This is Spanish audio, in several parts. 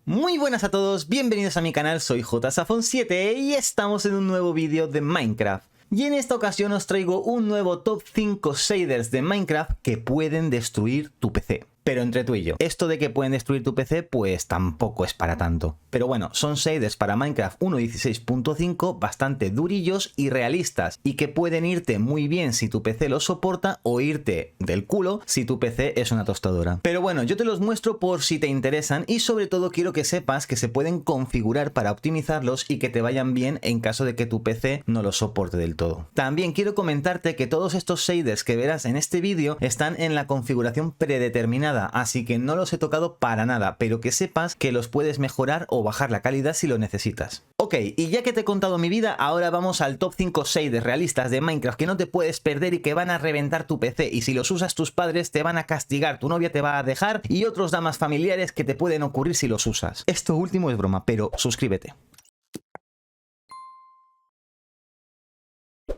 Muy buenas a todos, bienvenidos a mi canal, soy JSafon7 y estamos en un nuevo vídeo de Minecraft. Y en esta ocasión os traigo un nuevo top 5 shaders de Minecraft que pueden destruir tu PC. Pero entre tú y yo, esto de que pueden destruir tu PC pues tampoco es para tanto. Pero bueno, son shaders para Minecraft 1.16.5 bastante durillos y realistas y que pueden irte muy bien si tu PC los soporta o irte del culo si tu PC es una tostadora. Pero bueno, yo te los muestro por si te interesan y sobre todo quiero que sepas que se pueden configurar para optimizarlos y que te vayan bien en caso de que tu PC no los soporte del todo. También quiero comentarte que todos estos shaders que verás en este vídeo están en la configuración predeterminada, así que no los he tocado para nada, pero que sepas que los puedes mejorar o bajar la calidad si lo necesitas. Ok, y ya que te he contado mi vida, ahora vamos al top 5 shaders realistas de Minecraft que no te puedes perder y que van a reventar tu PC, y si los usas tus padres te van a castigar, tu novia te va a dejar y otros dramas familiares que te pueden ocurrir si los usas. Esto último es broma, pero suscríbete.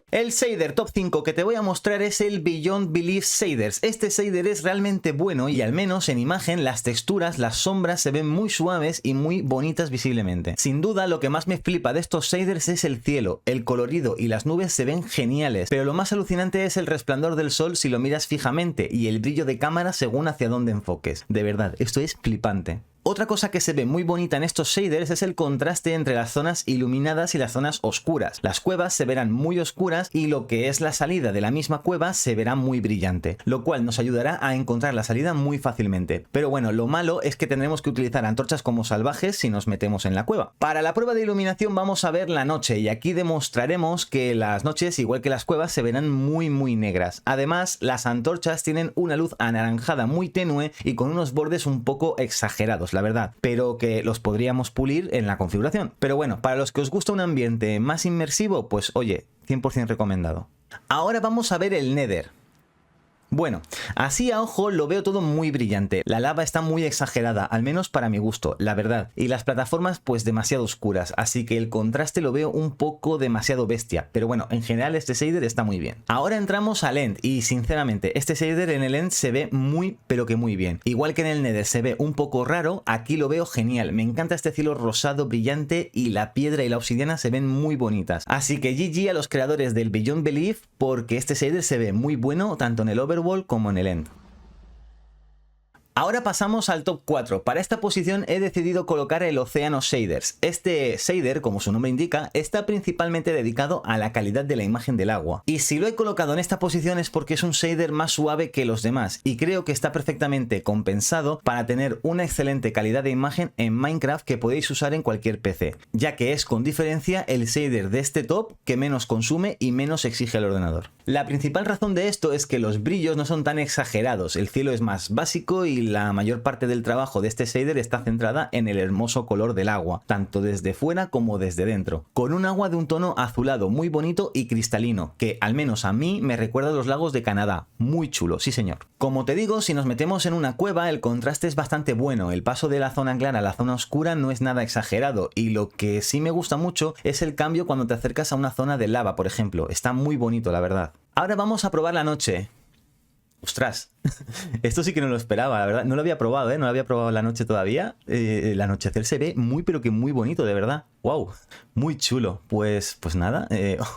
El shader top 5 que te voy a mostrar es el Beyond Belief Shaders. Este shader es realmente bueno y al menos en imagen las texturas, las sombras se ven muy suaves y muy bonitas visiblemente. Sin duda lo que más me flipa de estos shaders es el cielo, el colorido y las nubes se ven geniales, pero lo más alucinante es el resplandor del sol si lo miras fijamente y el brillo de cámara según hacia dónde enfoques. De verdad, esto es flipante. Otra cosa que se ve muy bonita en estos shaders es el contraste entre las zonas iluminadas y las zonas oscuras. Las cuevas se verán muy oscuras y lo que es la salida de la misma cueva se verá muy brillante, lo cual nos ayudará a encontrar la salida muy fácilmente. Pero bueno, lo malo es que tendremos que utilizar antorchas como salvajes si nos metemos en la cueva. Para la prueba de iluminación vamos a ver la noche y aquí demostraremos que las noches, igual que las cuevas, se verán muy negras. Además, las antorchas tienen una luz anaranjada muy tenue y con unos bordes un poco exagerados, la verdad, pero que los podríamos pulir en la configuración. Pero bueno, para los que os gusta un ambiente más inmersivo, pues oye, 100% recomendado. Ahora vamos a ver el Nether. Bueno, así a ojo lo veo todo muy brillante, la lava está muy exagerada, al menos para mi gusto, la verdad, y las plataformas pues demasiado oscuras, así que el contraste lo veo un poco demasiado bestia, pero bueno, en general este shader está muy bien. Ahora entramos al End y sinceramente este shader en el End se ve muy pero que muy bien, igual que en el Nether se ve un poco raro, aquí lo veo genial, me encanta este cielo rosado brillante y la piedra y la obsidiana se ven muy bonitas, así que GG a los creadores del Beyond Belief porque este shader se ve muy bueno tanto en el Overworld como en el End. Ahora pasamos al top 4. Para esta posición he decidido colocar el Océano Shaders. Este shader, como su nombre indica, está principalmente dedicado a la calidad de la imagen del agua. Y si lo he colocado en esta posición es porque es un shader más suave que los demás y creo que está perfectamente compensado para tener una excelente calidad de imagen en Minecraft que podéis usar en cualquier PC, ya que es con diferencia el shader de este top que menos consume y menos exige el ordenador. La principal razón de esto es que los brillos no son tan exagerados, el cielo es más básico y la mayor parte del trabajo de este shader está centrada en el hermoso color del agua, tanto desde fuera como desde dentro, con un agua de un tono azulado muy bonito y cristalino, que al menos a mí me recuerda a los lagos de Canadá, muy chulo, sí señor. Como te digo, si nos metemos en una cueva el contraste es bastante bueno, el paso de la zona clara a la zona oscura no es nada exagerado y lo que sí me gusta mucho es el cambio cuando te acercas a una zona de lava, por ejemplo, está muy bonito la verdad. Ahora vamos a probar la noche. Ostras, esto sí que no lo esperaba, la verdad, no lo había probado, no lo había probado la noche todavía. El anochecer se ve muy pero que muy bonito, de verdad. Wow, muy chulo. Pues nada,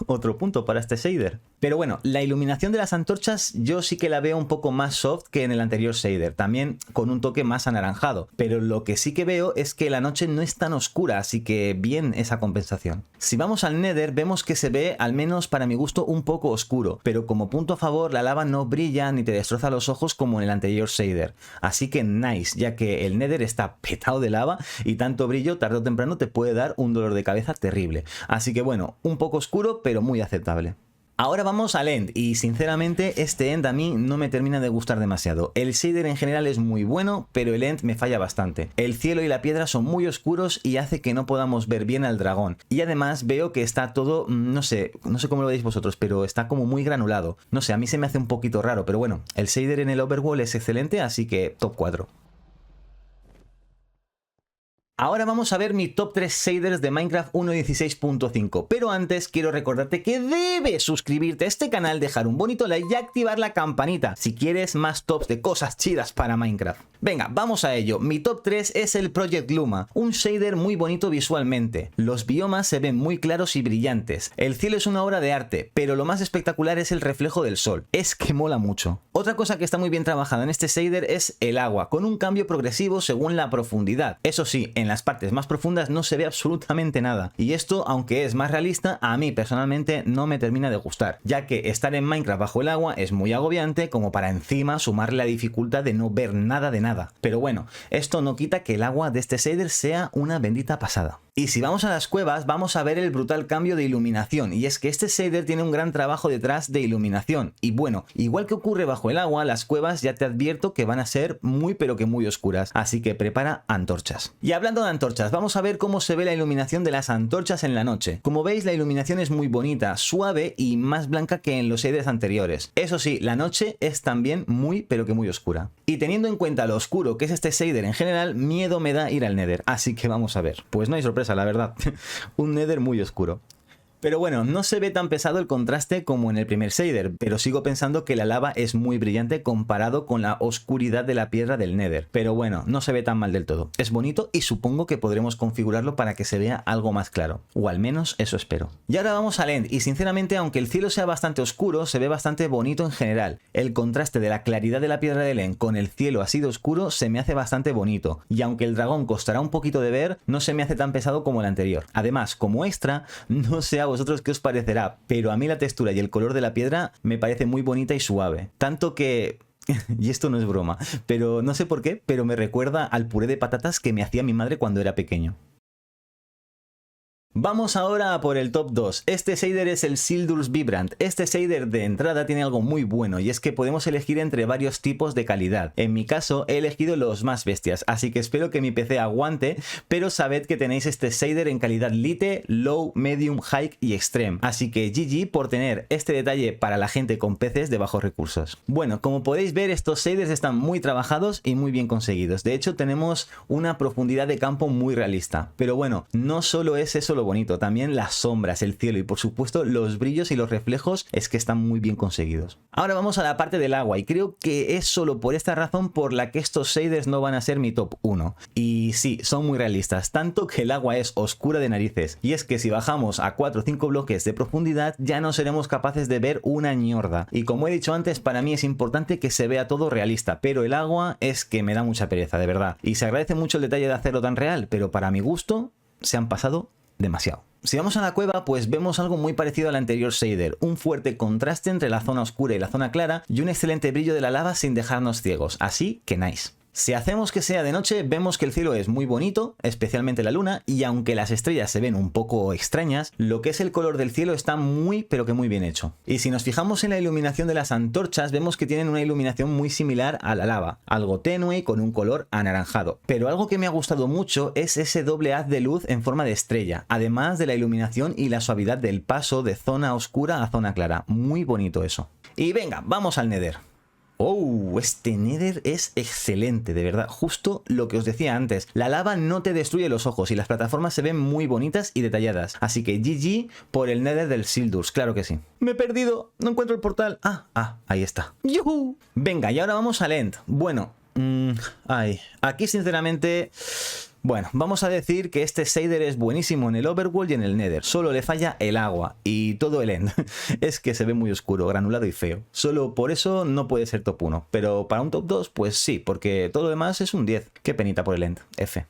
otro punto para este shader. Pero bueno, la iluminación de las antorchas yo sí que la veo un poco más soft que en el anterior shader, también con un toque más anaranjado. Pero lo que sí que veo es que la noche no es tan oscura, así que bien esa compensación. Si vamos al Nether vemos que se ve, al menos para mi gusto, un poco oscuro, pero como punto a favor la lava no brilla ni te destroza los ojos como en el anterior shader. Así que nice, ya que el Nether está petado de lava y tanto brillo tarde o temprano te puede dar un dolor de cabeza terrible. Así que bueno, un poco oscuro pero muy aceptable. Ahora vamos al End y sinceramente este End a mí no me termina de gustar demasiado. El shader en general es muy bueno, pero el End me falla bastante. El cielo y la piedra son muy oscuros y hace que no podamos ver bien al dragón. Y además veo que está todo, no sé cómo lo veis vosotros, pero está como muy granulado. No sé, a mí se me hace un poquito raro, pero bueno, el shader en el Overworld es excelente, así que top 4. Ahora vamos a ver mi top 3 shaders de Minecraft 1.16.5, pero antes quiero recordarte que debes suscribirte a este canal, dejar un bonito like y activar la campanita si quieres más tops de cosas chidas para Minecraft. Venga, vamos a ello. Mi top 3 es el Project Luma, un shader muy bonito visualmente. Los biomas se ven muy claros y brillantes. El cielo es una obra de arte, pero lo más espectacular es el reflejo del sol. Es que mola mucho. Otra cosa que está muy bien trabajada en este shader es el agua, con un cambio progresivo según la profundidad. Eso sí, en las partes más profundas no se ve absolutamente nada. Y esto, aunque es más realista, a mí personalmente no me termina de gustar, ya que estar en Minecraft bajo el agua es muy agobiante como para encima sumarle la dificultad de no ver nada de nada. Pero bueno, esto no quita que el agua de este shader sea una bendita pasada. Y si vamos a las cuevas, vamos a ver el brutal cambio de iluminación, y es que este shader tiene un gran trabajo detrás de iluminación. Y bueno, igual que ocurre bajo el agua, las cuevas ya te advierto que van a ser muy pero que muy oscuras, así que prepara antorchas. Y hablando de antorchas, vamos a ver cómo se ve la iluminación de las antorchas en la noche. Como veis, la iluminación es muy bonita, suave y más blanca que en los shaders anteriores. Eso sí, la noche es también muy pero que muy oscura. Y teniendo en cuenta lo oscuro que es este shader en general, miedo me da ir al Nether, así que vamos a ver. Pues no hay sorpresa, la verdad. Un Nether muy oscuro. Pero bueno, no se ve tan pesado el contraste como en el primer shader, pero sigo pensando que la lava es muy brillante comparado con la oscuridad de la piedra del Nether. Pero bueno, no se ve tan mal del todo. Es bonito y supongo que podremos configurarlo para que se vea algo más claro. O al menos eso espero. Y ahora vamos al End, y sinceramente, aunque el cielo sea bastante oscuro, se ve bastante bonito en general. El contraste de la claridad de la piedra del End con el cielo así de oscuro se me hace bastante bonito. Y aunque el dragón costará un poquito de ver, no se me hace tan pesado como el anterior. Además, como extra, no sé a vosotros qué os parecerá, pero a mí la textura y el color de la piedra me parece muy bonita y suave. Tanto que... y esto no es broma, pero no sé por qué, pero me recuerda al puré de patatas que me hacía mi madre cuando era pequeño. Vamos ahora a por el top 2. Este shader es el Sildur's Vibrant. Este shader de entrada tiene algo muy bueno, y es que podemos elegir entre varios tipos de calidad. En mi caso he elegido los más bestias, así que espero que mi PC aguante, pero sabed que tenéis este shader en calidad Lite, Low, Medium, High y Extreme. Así que GG por tener este detalle para la gente con PCs de bajos recursos. Bueno, como podéis ver, estos shaders están muy trabajados y muy bien conseguidos. De hecho, tenemos una profundidad de campo muy realista. Pero bueno, no solo es eso lo bonito, también las sombras, el cielo y por supuesto los brillos y los reflejos es que están muy bien conseguidos. Ahora vamos a la parte del agua, y creo que es solo por esta razón por la que estos shaders no van a ser mi top 1. Y sí, son muy realistas, tanto que el agua es oscura de narices, y es que si bajamos a 4 o 5 bloques de profundidad ya no seremos capaces de ver una ñorda. Y como he dicho antes, para mí es importante que se vea todo realista, pero el agua es que me da mucha pereza, de verdad. Y se agradece mucho el detalle de hacerlo tan real, pero para mi gusto se han pasado demasiado. Si vamos a la cueva, pues vemos algo muy parecido al anterior shader, un fuerte contraste entre la zona oscura y la zona clara, y un excelente brillo de la lava sin dejarnos ciegos, así que nice. Si hacemos que sea de noche, vemos que el cielo es muy bonito, especialmente la luna, y aunque las estrellas se ven un poco extrañas, lo que es el color del cielo está muy pero que muy bien hecho. Y si nos fijamos en la iluminación de las antorchas, vemos que tienen una iluminación muy similar a la lava, algo tenue con un color anaranjado. Pero algo que me ha gustado mucho es ese doble haz de luz en forma de estrella, además de la iluminación y la suavidad del paso de zona oscura a zona clara. Muy bonito eso. Y venga, vamos al Nether. Oh, este Nether es excelente, de verdad, justo lo que os decía antes. La lava no te destruye los ojos y las plataformas se ven muy bonitas y detalladas. Así que GG por el Nether del Sildur's, claro que sí. Me he perdido, no encuentro el portal. Ahí está. ¡Yuhu! Venga, y ahora vamos al End. Bueno, aquí sinceramente... Bueno, vamos a decir que este shader es buenísimo en el Overworld y en el Nether. Solo le falla el agua y todo el End. Es que se ve muy oscuro, granulado y feo. Solo por eso no puede ser top 1. Pero para un top 2, pues sí, porque todo lo demás es un 10. Qué penita por el End. F.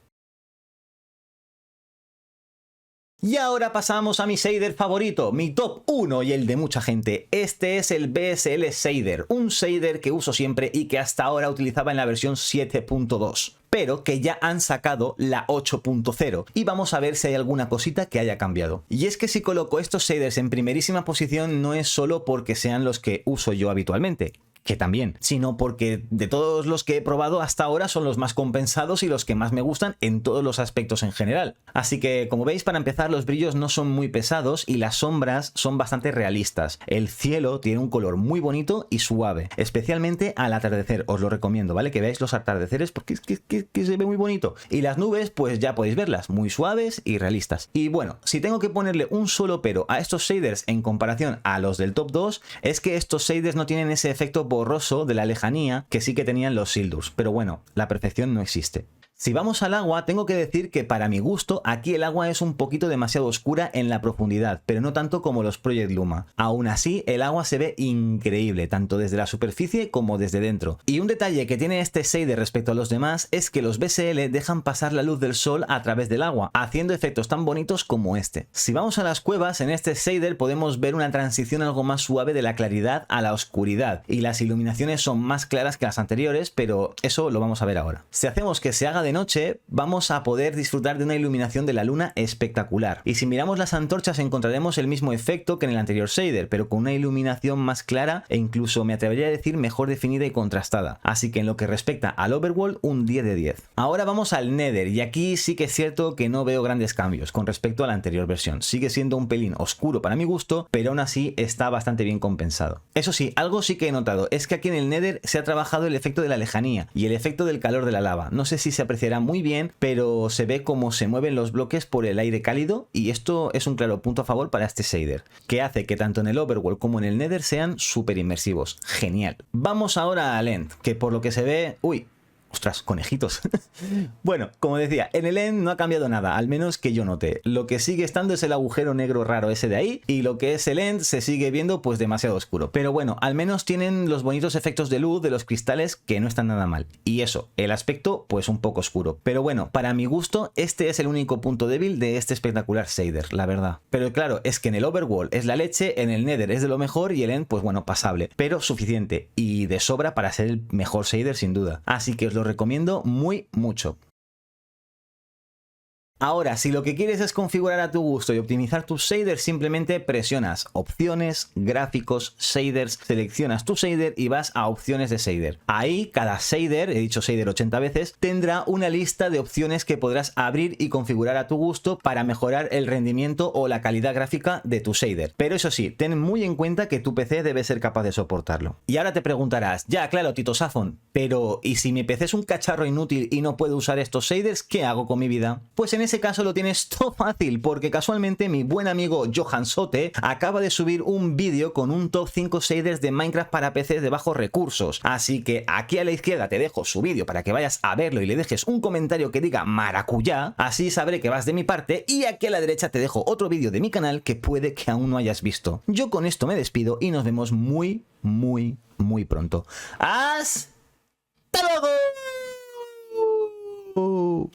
Y ahora pasamos a mi shader favorito, mi top 1 y el de mucha gente. Este es el BSL Shader, un shader que uso siempre y que hasta ahora utilizaba en la versión 7.2. Pero que ya han sacado la 8.0 y vamos a ver si hay alguna cosita que haya cambiado. Y es que si coloco estos shaders en primerísima posición no es solo porque sean los que uso yo habitualmente, que también, sino porque de todos los que he probado hasta ahora son los más compensados y los que más me gustan en todos los aspectos en general. Así que, como veis, para empezar, los brillos no son muy pesados y las sombras son bastante realistas. El cielo tiene un color muy bonito y suave, especialmente al atardecer. Os lo recomiendo, ¿vale? Que veáis los atardeceres porque es que se ve muy bonito. Y las nubes, pues ya podéis verlas, muy suaves y realistas. Y bueno, si tengo que ponerle un solo pero a estos shaders en comparación a los del top 2, es que estos shaders no tienen ese efecto borroso de la lejanía que sí que tenían los Sildurs, pero bueno, la perfección no existe. Si vamos al agua, tengo que decir que para mi gusto, aquí el agua es un poquito demasiado oscura en la profundidad, pero no tanto como los Project Luma. Aún así, el agua se ve increíble, tanto desde la superficie como desde dentro. Y un detalle que tiene este shader respecto a los demás es que los BSL dejan pasar la luz del sol a través del agua, haciendo efectos tan bonitos como este. Si vamos a las cuevas, en este shader podemos ver una transición algo más suave de la claridad a la oscuridad, y las iluminaciones son más claras que las anteriores, pero eso lo vamos a ver ahora. Si hacemos que se haga de noche, vamos a poder disfrutar de una iluminación de la luna espectacular. Y si miramos las antorchas encontraremos el mismo efecto que en el anterior shader, pero con una iluminación más clara e incluso me atrevería a decir mejor definida y contrastada. Así que en lo que respecta al Overworld, un 10 de 10. Ahora vamos al Nether, y aquí sí que es cierto que no veo grandes cambios con respecto a la anterior versión. Sigue siendo un pelín oscuro para mi gusto, pero aún así está bastante bien compensado. Eso sí, algo sí que he notado, es que aquí en el Nether se ha trabajado el efecto de la lejanía y el efecto del calor de la lava. No sé si se aprecia muy bien, pero se ve cómo se mueven los bloques por el aire cálido, y esto es un claro punto a favor para este shader, que hace que tanto en el Overworld como en el Nether sean súper inmersivos. Genial. Vamos ahora al End, que por lo que se ve... ¡Uy! ¡Ostras, conejitos! Bueno, como decía, en el End no ha cambiado nada, al menos que yo note. Lo que sigue estando es el agujero negro raro ese de ahí, y lo que es el End se sigue viendo pues demasiado oscuro. Pero bueno, al menos tienen los bonitos efectos de luz de los cristales que no están nada mal. Y eso, el aspecto pues un poco oscuro. Pero bueno, para mi gusto, este es el único punto débil de este espectacular shader, la verdad. Pero claro, es que en el Overworld es la leche, en el Nether es de lo mejor y el End pues bueno, pasable. Pero suficiente y de sobra para ser el mejor shader sin duda. Así que os lo recomiendo muy mucho. Ahora, si lo que quieres es configurar a tu gusto y optimizar tus shaders, simplemente presionas opciones, gráficos, shaders, seleccionas tu shader y vas a opciones de shader. Ahí cada shader, he dicho shader 80 veces, tendrá una lista de opciones que podrás abrir y configurar a tu gusto para mejorar el rendimiento o la calidad gráfica de tu shader. Pero eso sí, ten muy en cuenta que tu PC debe ser capaz de soportarlo. Y ahora te preguntarás, ya claro, Tito Sazón, pero ¿y si mi PC es un cacharro inútil y no puedo usar estos shaders? ¿Qué hago con mi vida? Pues en ese caso lo tienes todo fácil, porque casualmente mi buen amigo Johan Sote acaba de subir un vídeo con un top 5 shaders de Minecraft para PCs de bajos recursos. Así que aquí a la izquierda te dejo su vídeo para que vayas a verlo y le dejes un comentario que diga maracuyá, así sabré que vas de mi parte, y aquí a la derecha te dejo otro vídeo de mi canal que puede que aún no hayas visto. Yo con esto me despido y nos vemos muy pronto. ¡Hasta luego!